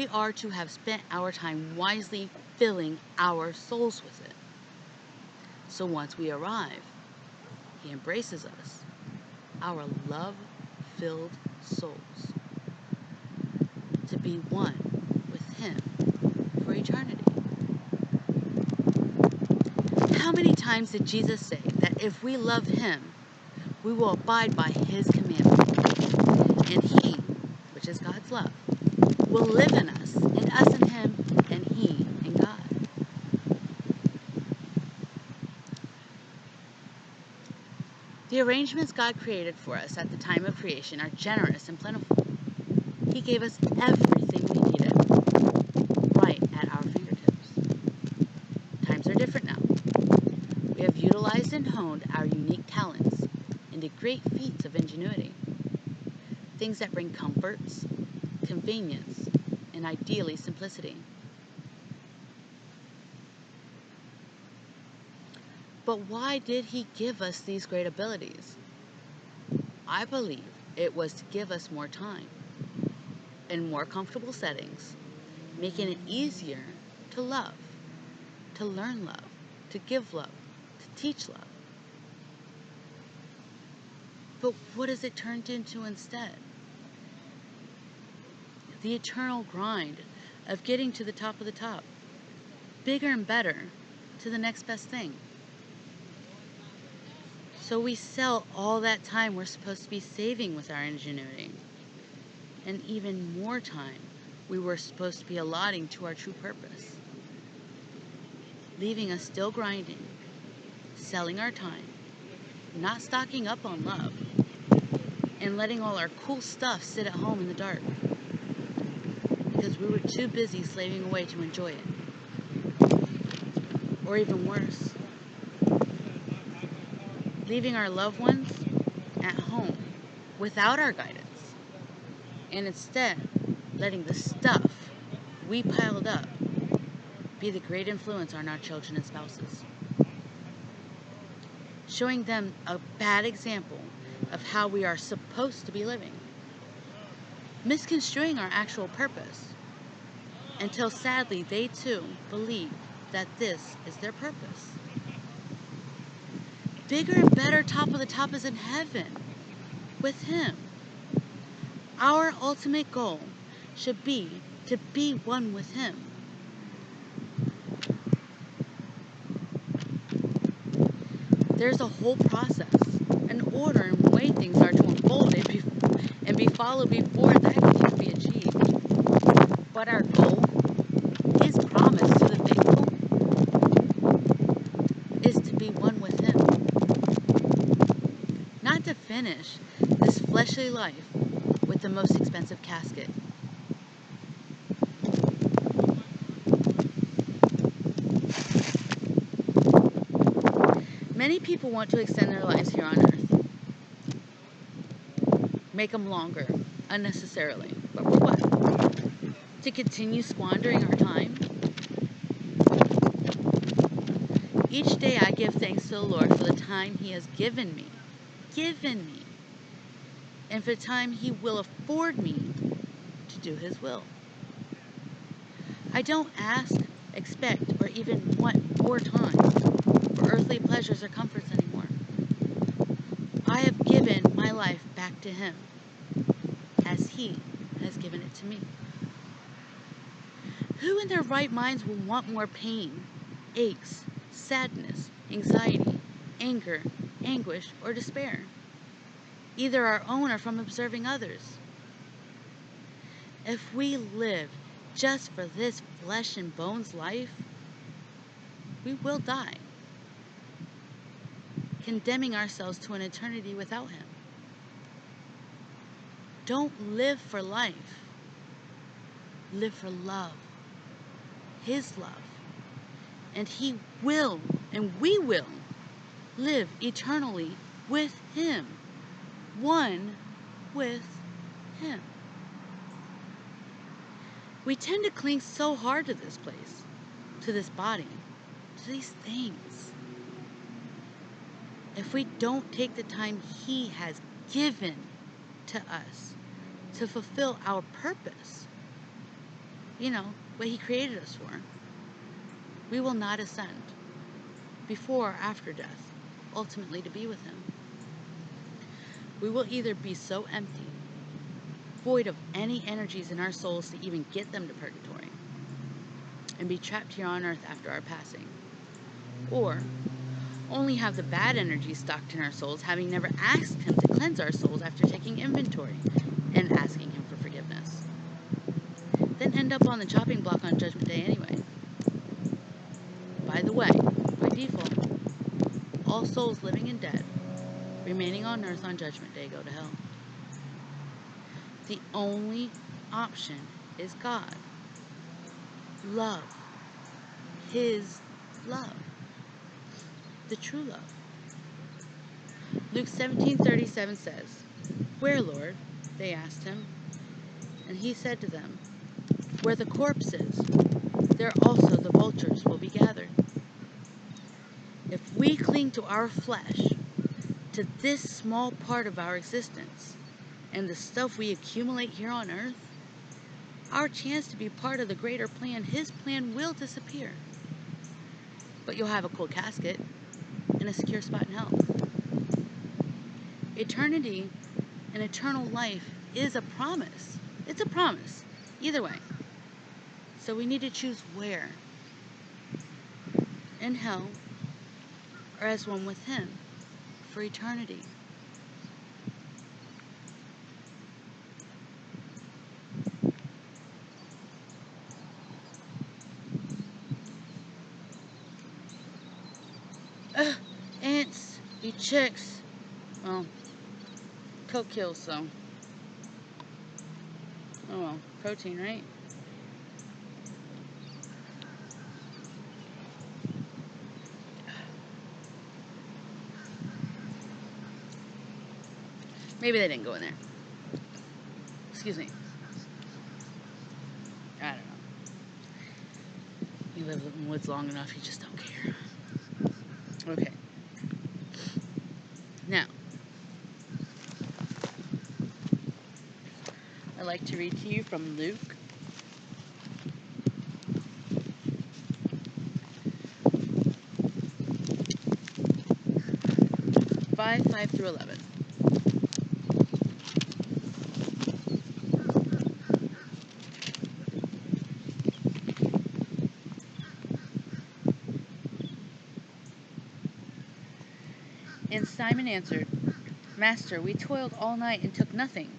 S2: are to have spent our time wisely filling our souls with it. So once we arrive, he embraces us, our love-filled souls, to be one with him for eternity. How many times did Jesus say that if we love him, we will abide by his commandments, and he, which is God's love, will live in us in him, and he in God. The arrangements God created for us at the time of creation are generous and plentiful. He gave us everything we needed right at our fingertips. Times are different now. We have utilized and honed our unique talents into great feats of ingenuity. Things that bring comforts, convenience, and ideally simplicity. But why did he give us these great abilities? I believe it was to give us more time in more comfortable settings, making it easier to love, to learn love, to give love, to teach love. But what has it turned into instead? The eternal grind of getting to the top of the top, bigger and better, to the next best thing. So we sell all that time we're supposed to be saving with our ingenuity, and even more time we were supposed to be allotting to our true purpose, leaving us still grinding, selling our time, not stocking up on love, and letting all our cool stuff sit at home in the dark because we were too busy slaving away to enjoy it. Or even worse, leaving our loved ones at home without our guidance, and instead letting the stuff we piled up be the great influence on our children and spouses, showing them a bad example of how we are supposed to be living, misconstruing our actual purpose, until sadly they too believe that this is their purpose. Bigger and better, top of the top is in heaven with him. Our ultimate goal should be to be one with him. There's a whole process, an order and way things are to unfold and be followed before that can be achieved. But our goal, his promise to the faithful, is to be one with him. Not to finish this fleshly life with the most expensive casket. Many people want to extend their lives here on earth. Make them longer, unnecessarily. But for what? To continue squandering our time? Each day I give thanks to the Lord for the time he has given me, and for the time he will afford me to do his will. I don't ask, expect, or even want more time for earthly pleasures or comforts anymore. I have given my life back to him as he has given it to me. Who in their right minds will want more pain, aches, sadness, anxiety, anger, anguish, or despair, either our own or from observing others? If we live just for this flesh and bones life, we will die, condemning ourselves to an eternity without him. Don't live for life. Live for love. His love. And he will, and we will, live eternally with him. One with him. We tend to cling so hard to this place, to this body, to these things. If we don't take the time he has given to us to fulfill our purpose, what he created us for, we will not ascend before or after death, ultimately to be with him. We will either be so empty, void of any energies in our souls to even get them to purgatory, and be trapped here on earth after our passing, or only have the bad energies stocked in our souls, having never asked him to cleanse our souls after taking inventory and asking him for forgiveness. Then end up on the chopping block on Judgment Day anyway. By the way, by default, all souls living and dead, remaining on earth on Judgment Day, go to hell. The only option is God. Love. His love. The true love. Luke 17:37 says, "Where, Lord?" they asked him. And he said to them, "Where the corpse is, there also the vultures will be gathered." If we cling to our flesh, to this small part of our existence, and the stuff we accumulate here on earth, our chance to be part of the greater plan, his plan, will disappear. But you'll have a cool casket and a secure spot in hell. Eternity and eternal life is a promise. It's a promise. Either way. So we need to choose where. In hell, or as one with him, for eternity. Ants eat chicks. Well, coke kills, so. Oh well, protein, right? Maybe they didn't go in there. Excuse me. I don't know. You live in the woods long enough, you just don't care. Okay. Now, I'd like to read to you from Luke 5:5-11. And Simon answered, "Master, we toiled all night and took nothing,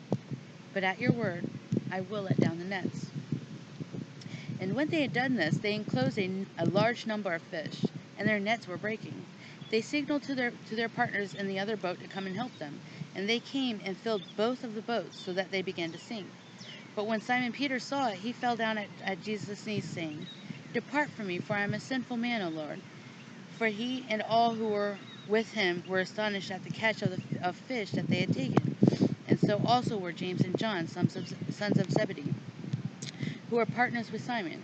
S2: but at your word I will let down the nets." And when they had done this, they enclosed a large number of fish, and their nets were breaking. They signaled to their partners in the other boat to come and help them, and they came and filled both of the boats, so that they began to sink. But when Simon Peter saw it, he fell down at Jesus' knees, saying, "Depart from me, for I am a sinful man, O Lord." For he and all who were with him were astonished at the catch of fish that they had taken. And so also were James and John, sons of Zebedee, who were partners with Simon.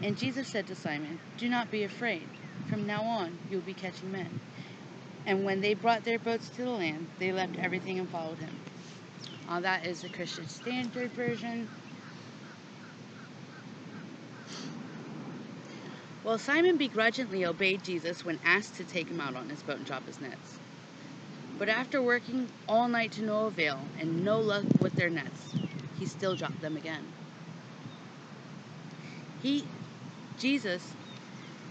S2: And Jesus said to Simon, "Do not be afraid. From now on you will be catching men." And when they brought their boats to the land, they left everything and followed him. That is the Christian Standard Version. Well, Simon begrudgingly obeyed Jesus when asked to take him out on his boat and drop his nets. But after working all night to no avail and no luck with their nets, he still dropped them again. Jesus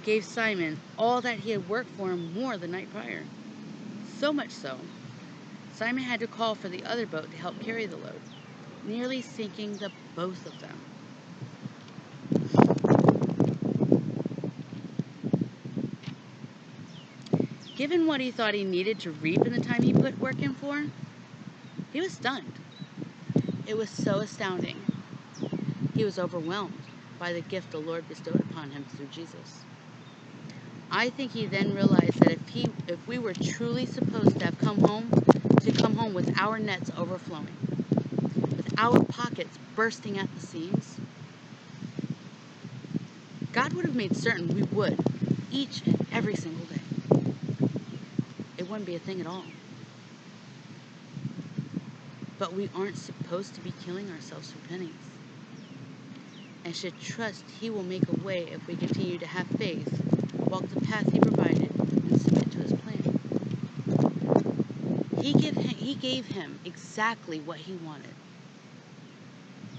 S2: gave Simon all that he had worked for him more the night prior. So much so, Simon had to call for the other boat to help carry the load, nearly sinking the both of them. Given what he thought he needed to reap in the time he put work in for, he was stunned. It was so astounding. He was overwhelmed by the gift the Lord bestowed upon him through Jesus. I think he then realized that if we were truly supposed to have come home with our nets overflowing, with our pockets bursting at the seams, God would have made certain we would, each and every single day. It wouldn't be a thing at all. But we aren't supposed to be killing ourselves for pennies, and should trust He will make a way if we continue to have faith, walk the path He provided, and submit to His plan. He gave him exactly what he wanted.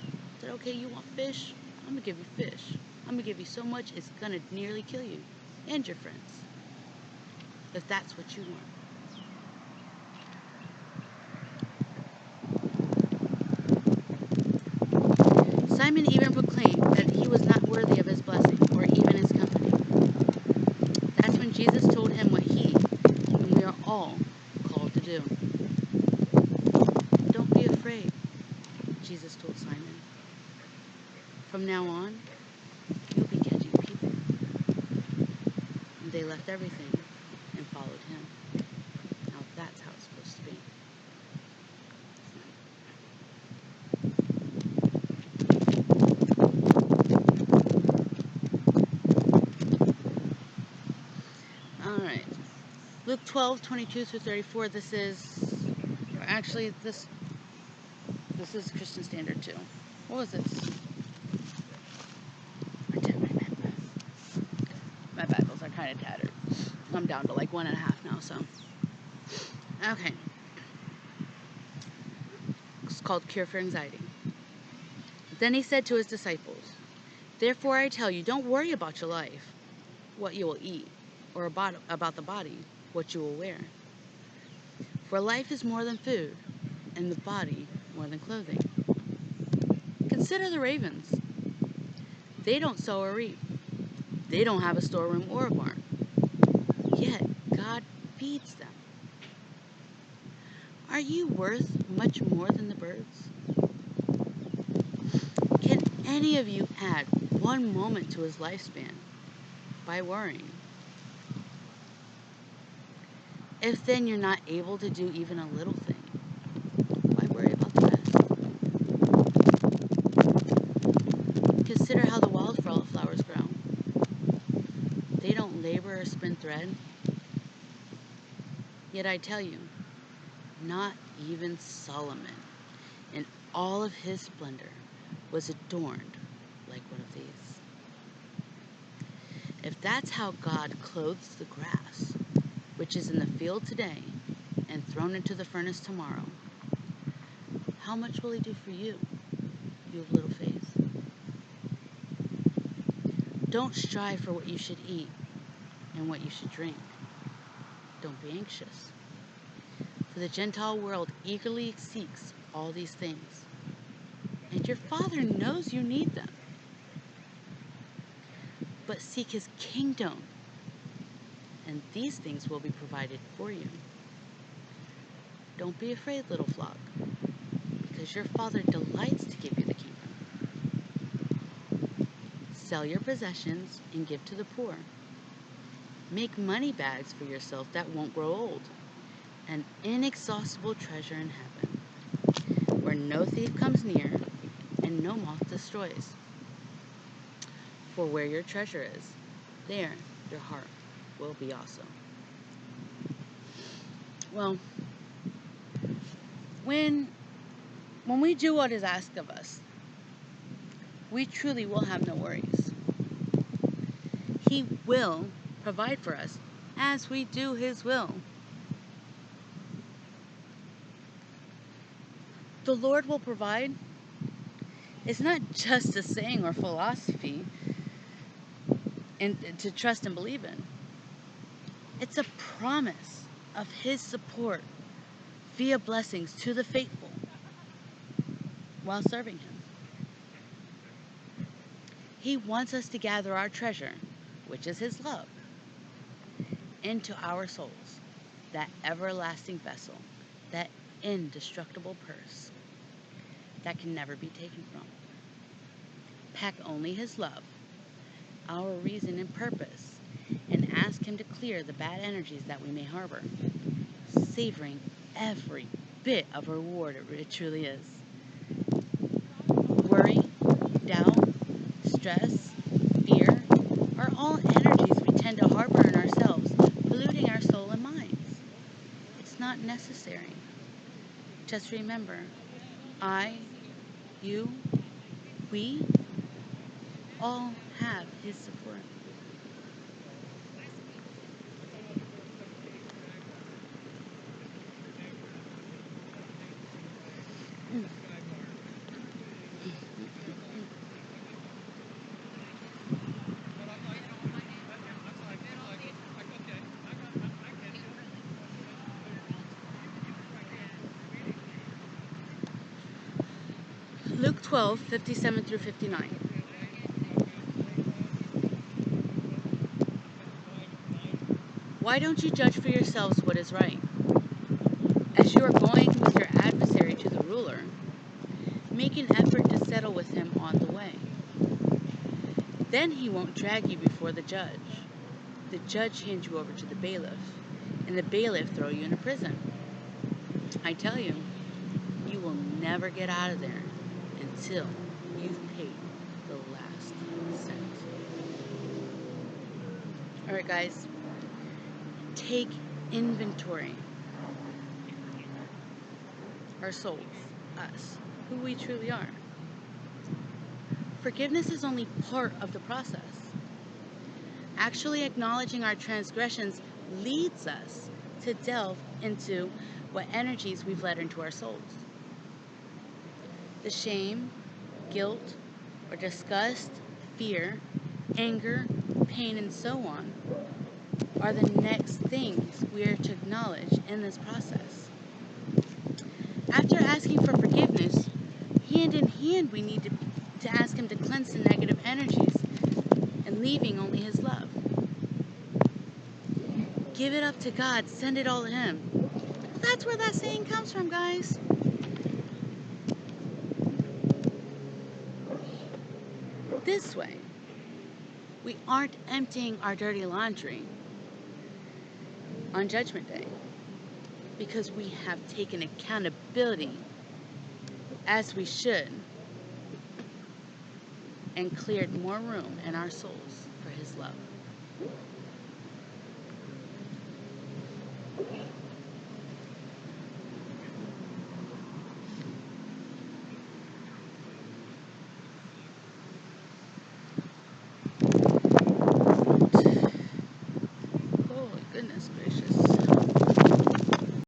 S2: He said, okay, you want fish? I'm going to give you fish. I'm going to give you so much it's going to nearly kill you and your friends, if that's what you want. Simon even proclaimed that he was not worthy of his blessing or even his company. That's when Jesus told him what he and we are all called to do. Don't be afraid, Jesus told Simon. From now on, you'll be catching people. And they left everything and followed him. Now that's how it's supposed to be. Alright. Luke 12:22-34. This is Christian Standard too. What was this? My Bibles are kind of tattered. I'm down to like 1.5 now, so. Okay. It's called Cure for Anxiety. Then he said to his disciples, therefore I tell you, don't worry about your life, what you will eat, or about the body, what you will wear. For life is more than food, and the body more than clothing. Consider the ravens. They don't sow or reap. They don't have a storeroom or a barn. Yet God feeds them. Are you worth much more than the birds? Can any of you add 1 moment to his lifespan by worrying? If then you're not able to do even a little thing, why worry about the rest? Consider how the wildflowers grow. They don't labor or spin thread. Yet I tell you, not even Solomon, in all of his splendor, was adorned like one of these. If that's how God clothes the grass, which is in the field today and thrown into the furnace tomorrow, how much will he do for you, you of little faith? Don't strive for what you should eat and what you should drink. Don't be anxious. For the Gentile world eagerly seeks all these things, and your Father knows you need them. But seek his kingdom, and these things will be provided for you. Don't be afraid, little flock, because your Father delights to give you the kingdom. Sell your possessions and give to the poor. Make money bags for yourself that won't grow old, an inexhaustible treasure in heaven, where no thief comes near and no moth destroys. For where your treasure is, there your heart will be also. Well, when we do what is asked of us, we truly will have no worries. He will provide for us as we do his will. The Lord will provide. It's not just a saying or philosophy and to trust and believe in. It's a promise of his support via blessings to the faithful while serving him. He wants us to gather our treasure, which is his love, into our souls, that everlasting vessel, that indestructible purse that can never be taken from. Pack only his love, our reason and purpose, and ask him to clear the bad energies that we may harbor, savoring every bit of reward it truly is. Worry, doubt, stress, fear are all energies we tend to harbor in ourselves, polluting our soul and minds. It's not necessary. Just remember, I, you, we all have his support. Luke 12:57 through 59. Why don't you judge for yourselves what is right? As you are going with your adversary to the ruler, make an effort to settle with him on the way. Then he won't drag you before the judge. The judge hands you over to the bailiff, and the bailiff throw you into prison. I tell you, you will never get out of there until you've paid the last cent. All right, guys, take inventory. Our souls, us, who we truly are. Forgiveness is only part of the process. Actually acknowledging our transgressions leads us to delve into what energies we've let into our souls. The shame, guilt, or disgust, fear, anger, pain, and so on are the next things we are to acknowledge in this process. After asking for forgiveness, hand in hand we need to ask him to cleanse the negative energies and leaving only his love. Give it up to God, send it all to him. That's where that saying comes from, guys. This way, we aren't emptying our dirty laundry on Judgment Day because we have taken accountability as we should and cleared more room in our souls for his love.